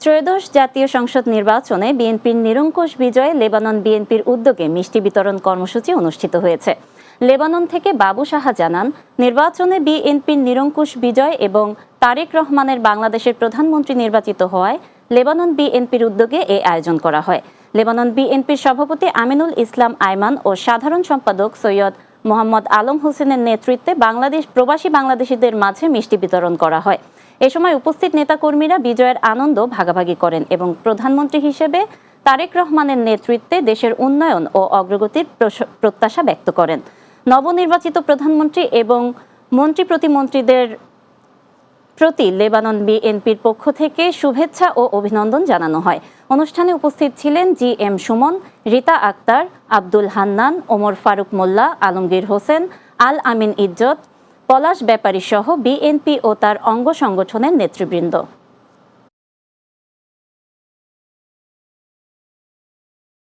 ত্রয়োদশ জাতীয় সংসদ নির্বাচনে বিএনপির নিরঙ্কুশ বিজয়ে লেবানন বিএনপির উদ্যোগে মিষ্টি বিতরণ কর্মসূচি অনুষ্ঠিত হয়েছে। লেবানন থেকে বাবু সাহা জানান, নির্বাচনে বিএনপির নিরঙ্কুশ বিজয় এবং তারেক রহমানের বাংলাদেশের প্রধানমন্ত্রী নির্বাচিত হওয়ায় লেবানন বিএনপির উদ্যোগে এই আয়োজন করা হয়। লেবানন বিএনপির সভাপতি আমিনুল ইসলাম আইমান ও সাধারণ সম্পাদক সৈয়দ মোহাম্মদ আলম হোসেনের নেতৃত্বে প্রবাসী বাংলাদেশিদের মাঝে মিষ্টি বিতরণ করা হয়। এ সময় উপস্থিত নেতাকর্মীরা বিজয়ের আনন্দ ভাগাভাগি করেন এবং প্রধানমন্ত্রী হিসেবে তারেক রহমানের নেতৃত্বে দেশের উন্নয়ন ও অগ্রগতির প্রত্যাশা ব্যক্ত করেন। নবনির্বাচিত প্রধানমন্ত্রী এবং মন্ত্রী প্রতিমন্ত্রীদের প্রতি লেবানন বিএনপির পক্ষ থেকে শুভেচ্ছা ও অভিনন্দন জানানো হয়। অনুষ্ঠানে উপস্থিত ছিলেন GM সুমন, রীতা আক্তার, আব্দুল হান্নান, ওমর ফারুক মোল্লা, আলমগীর হোসেন, আল আমিন ইজ্জত, পলাশ ব্যাপারী সহ বিএনপি ও তার অঙ্গ সংগঠনের নেতৃবৃন্দ।